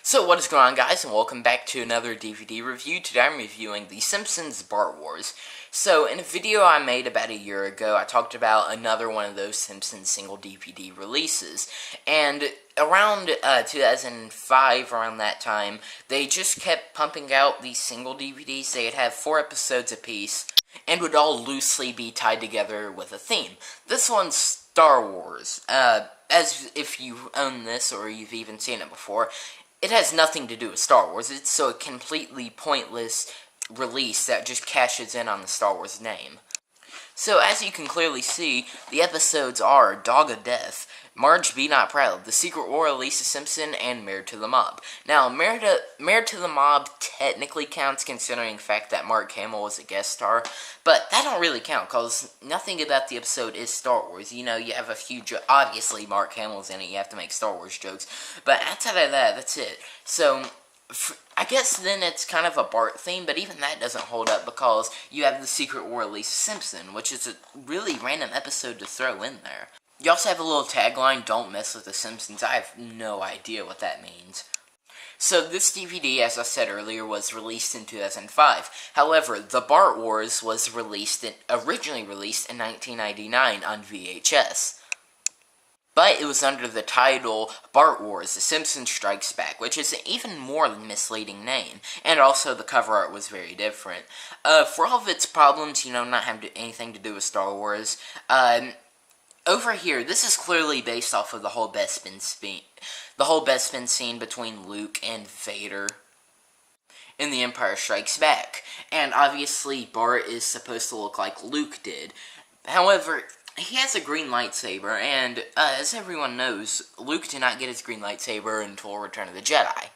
So what is going on, guys, and welcome back to another DVD review. Today I'm reviewing the Simpsons Bart Wars. So in a video I made about a year ago, I talked about another one of those Simpsons single DVD releases. And around 2005, around that time, they just kept pumping out these single DVDs. They'd have 4 episodes apiece, and would all loosely be tied together with a theme. This one's Star Wars. As if you own this, or you've even seen it before, it has nothing to do with Star Wars. It's so a completely pointless release that just cashes in on the Star Wars name. So, as you can clearly see, the episodes are Dog of Death, Marge Be Not Proud, The Secret War of Lisa Simpson, and Married to the Mob. Now, Married to the Mob technically counts considering the fact that Mark Hamill was a guest star, but that don't really count, because nothing about the episode is Star Wars. You know, you have a few obviously Mark Hamill's in it, you have to make Star Wars jokes, but outside of that, that's it. So, I guess then it's kind of a Bart theme, but even that doesn't hold up because you have The Secret War of Lisa Simpson, which is a really random episode to throw in there. You also have a little tagline, "Don't mess with the Simpsons." I have no idea what that means. So this DVD, as I said earlier, was released in 2005. However, The Bart Wars was originally released in 1999 on VHS. But it was under the title Bart Wars, The Simpsons Strikes Back, which is an even more misleading name. And also the cover art was very different. For all of its problems, you know, not having anything to do with Star Wars, over here, this is clearly based off of the whole Bespin scene between Luke and Vader in The Empire Strikes Back. And obviously, Bart is supposed to look like Luke did. However, he has a green lightsaber, and as everyone knows, Luke did not get his green lightsaber until Return of the Jedi.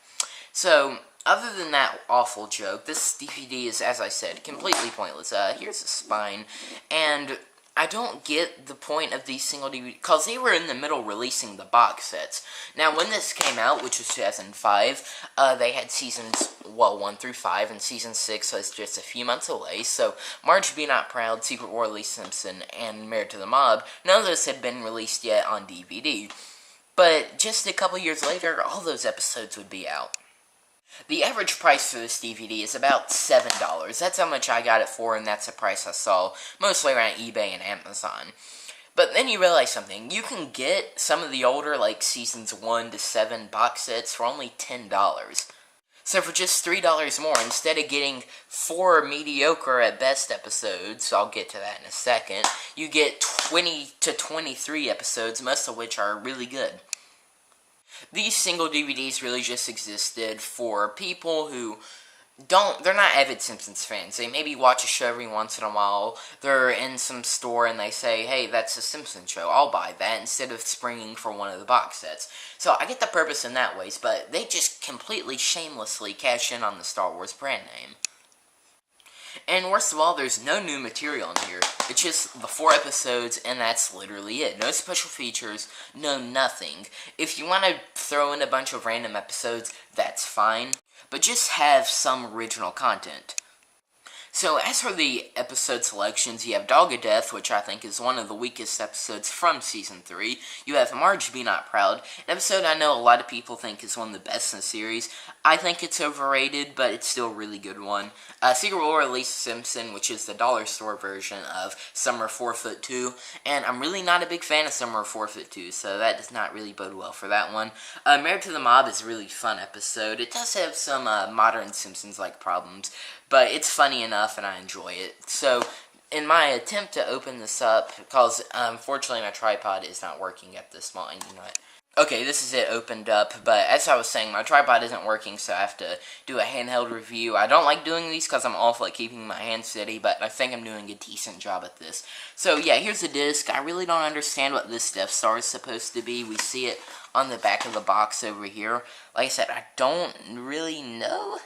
So, other than that awful joke, this DVD is, as I said, completely pointless. Here's the spine, and I don't get the point of these single DVDs, because they were in the middle releasing the box sets. Now, when this came out, which was 2005, they had seasons, 1 through 5, and season 6 was just a few months away, so Marge Be Not Proud, Secret War of Lisa Simpson, and Married to the Mob, none of those had been released yet on DVD. But just a couple years later, all those episodes would be out. The average price for this DVD is about $7. That's how much I got it for, and that's the price I saw mostly around eBay and Amazon. But then you realize something. You can get some of the older, like seasons 1 to 7 box sets for only $10. So for just $3 more, instead of getting 4 mediocre at best episodes, I'll get to that in a second, you get 20 to 23 episodes, most of which are really good. These single DVDs really just existed for people who they're not avid Simpsons fans. They maybe watch a show every once in a while. They're in some store and they say, hey, that's a Simpsons show, I'll buy that, instead of springing for one of the box sets. So I get the purpose in that ways, but they just completely shamelessly cash in on the Star Wars brand name. And worst of all, there's no new material in here. It's just the 4 episodes, and that's literally it. No special features, no nothing. If you want to throw in a bunch of random episodes, that's fine. But just have some original content. So, as for the episode selections, you have Dog of Death, which I think is one of the weakest episodes from Season 3. You have Marge Be Not Proud, an episode I know a lot of people think is one of the best in the series. I think it's overrated, but it's still a really good one. Secret War of Lisa Simpson, which is the dollar store version of Summer 4'2", and I'm really not a big fan of Summer 4'2", so that does not really bode well for that one. Married to the Mob is a really fun episode. It does have some modern Simpsons-like problems, but it's funny enough and I enjoy it. So, in my attempt to open this up, because unfortunately my tripod is not working at this moment, you know what? Okay, this is it opened up, but as I was saying, my tripod isn't working, so I have to do a handheld review. I don't like doing these because I'm awful at keeping my hand steady, but I think I'm doing a decent job at this. So yeah, here's the disc. I really don't understand what this Death Star is supposed to be. We see it on the back of the box over here. Like I said, I don't really know.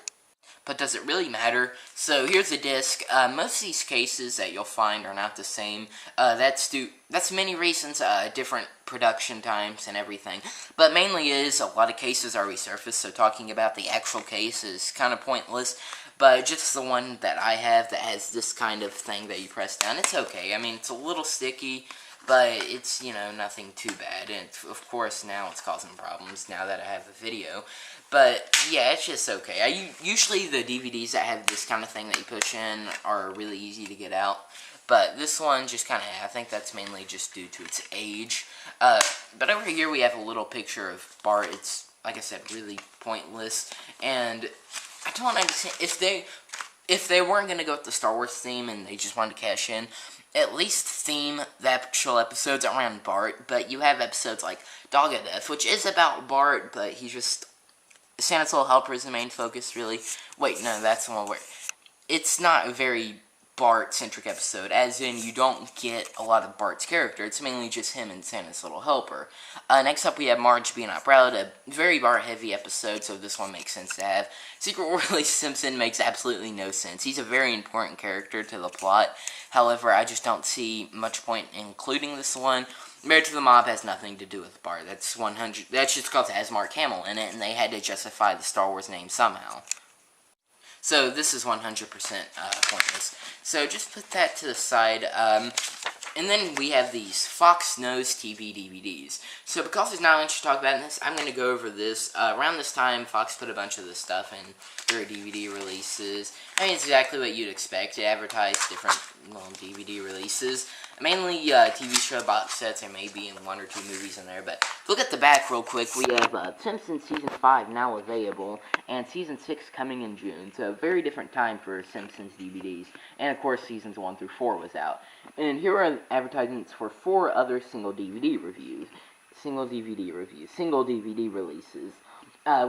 But does it really matter? So here's the disc. Most of these cases that you'll find are not the same. That's many reasons, different production times and everything. But mainly is a lot of cases are resurfaced, so talking about the actual case is kind of pointless. But just the one that I have that has this kind of thing that you press down, it's okay. I mean, it's a little sticky, but it's, you know, nothing too bad. And of course now it's causing problems now that I have a video. But yeah, it's just okay. Usually the DVDs that have this kind of thing that you push in are really easy to get out. But this one just kind of, I think that's mainly just due to its age. But over here we have a little picture of Bart. It's, like I said, really pointless. And I don't understand, if they weren't going to go with the Star Wars theme and they just wanted to cash in, at least theme the actual episodes around Bart. But you have episodes like Dog of Death, which is about Bart, but he's just, Santa's Little Helper is the main focus, really. Wait, no, that's the one where, it's not a very Bart-centric episode, as in you don't get a lot of Bart's character. It's mainly just him and Santa's Little Helper. Next up we have Marge Being Not Proud, a very Bart-heavy episode, so this one makes sense to have. Secret World Release Simpson makes absolutely no sense. He's a very important character to the plot. However, I just don't see much point in including this one. Married to the Mob has nothing to do with Bart. That's just because it has Mark Hamill in it, and they had to justify the Star Wars name somehow. So this is 100% pointless. So just put that to the side. And then we have these Fox Knows TV DVDs. So because there's not much to talk about in this, I'm going to go over this. Around this time, Fox put a bunch of this stuff in their DVD releases. I mean, it's exactly what you'd expect. They advertise different DVD releases. Mainly TV show box sets, and maybe in 1 or 2 movies in there. But look at the back real quick. We have Simpsons Season 5 now available, and Season 6 coming in June. So very different time for Simpsons DVDs. And of course, Seasons 1 through 4 was out. And here are advertisements for 4 other single DVD reviews. Single DVD releases.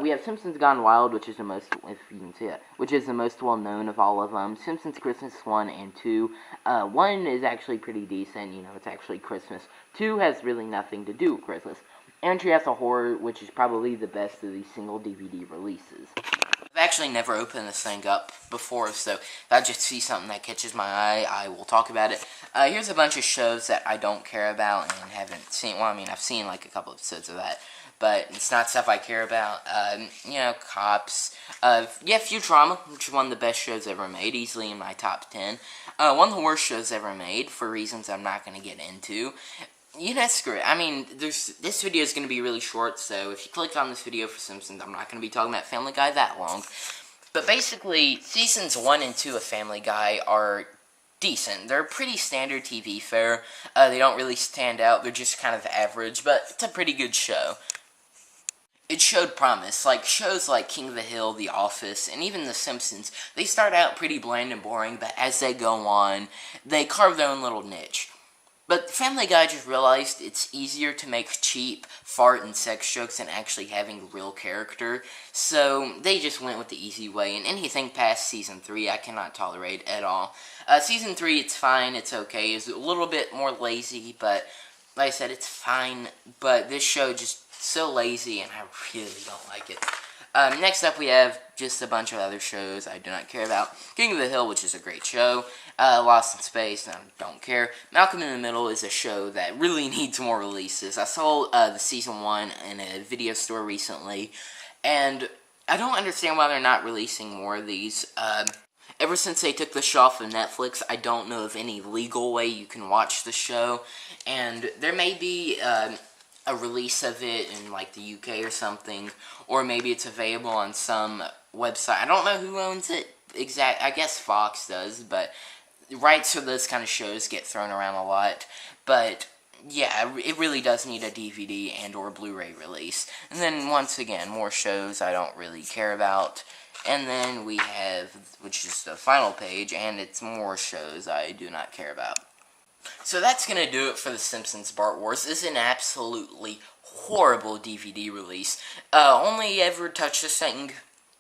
We have Simpsons Gone Wild, which is the most, if you can see it, which is the most well-known of all of them. Simpsons Christmas 1 and 2. 1 is actually pretty decent, it's actually Christmas. 2 has really nothing to do with Christmas. Entry as a Horror, which is probably the best of these single DVD releases. I've actually never opened this thing up before, so if I just see something that catches my eye, I will talk about it. Here's a bunch of shows that I don't care about and haven't seen. Well, I mean, I've seen like a couple episodes of that, but it's not stuff I care about. Cops. Futurama, which is one of the best shows ever made, easily in my top 10. One of the worst shows ever made, for reasons I'm not going to get into. Screw it. I mean, this video is going to be really short, so if you click on this video for Simpsons, I'm not going to be talking about Family Guy that long. But basically, Seasons 1 and 2 of Family Guy are decent. They're pretty standard TV fare. They don't really stand out. They're just kind of average, but it's a pretty good show. It showed promise. Like, shows like King of the Hill, The Office, and even The Simpsons, they start out pretty bland and boring, but as they go on, they carve their own little niche. But Family Guy just realized it's easier to make cheap fart and sex jokes than actually having real character, so they just went with the easy way, and anything past Season 3 I cannot tolerate at all. Season 3, it's fine, it's okay, it's a little bit more lazy, but like I said, it's fine, but this show just so lazy, and I really don't like it. Next up, we have just a bunch of other shows I do not care about. King of the Hill, which is a great show. Lost in Space, I don't care. Malcolm in the Middle is a show that really needs more releases. I saw the Season 1 in a video store recently, and I don't understand why they're not releasing more of these. Ever since they took the show off of Netflix, I don't know of any legal way you can watch the show, and there may be a release of it in like the UK or something, or maybe it's available on some website. I don't know who owns it I guess Fox does, but rights for those kind of shows get thrown around a lot. But yeah, it really does need a DVD and or Blu-ray release. And then once again, more shows I don't really care about. And then we have, which is the final page, and it's more shows I do not care about. So that's going to do it for The Simpsons Bart Wars. This is an absolutely horrible DVD release. Only ever touch this thing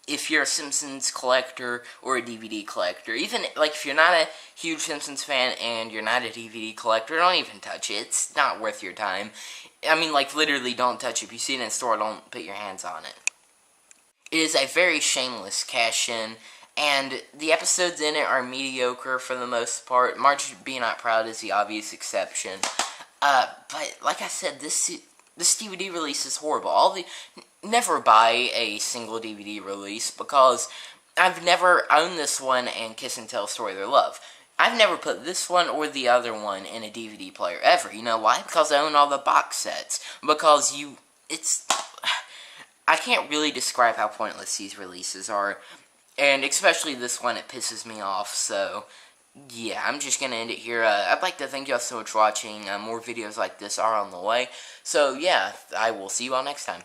if you're a Simpsons collector or a DVD collector. Even, like, if you're not a huge Simpsons fan and you're not a DVD collector, don't even touch it. It's not worth your time. I mean, like, literally don't touch it. If you see it in a store, don't put your hands on it. It is a very shameless cash-in. And the episodes in it are mediocre for the most part. Marge Being Not Proud is the obvious exception. But like I said, this DVD release is horrible. Never buy a single DVD release, because I've never owned this one and Kiss and Tell Story of Their Love. I've never put this one or the other one in a DVD player ever. You know why? Because I own all the box sets. Because I can't really describe how pointless these releases are. And especially this one, it pisses me off, so yeah, I'm just going to end it here. I'd like to thank y'all so much for watching. More videos like this are on the way. So yeah, I will see you all next time.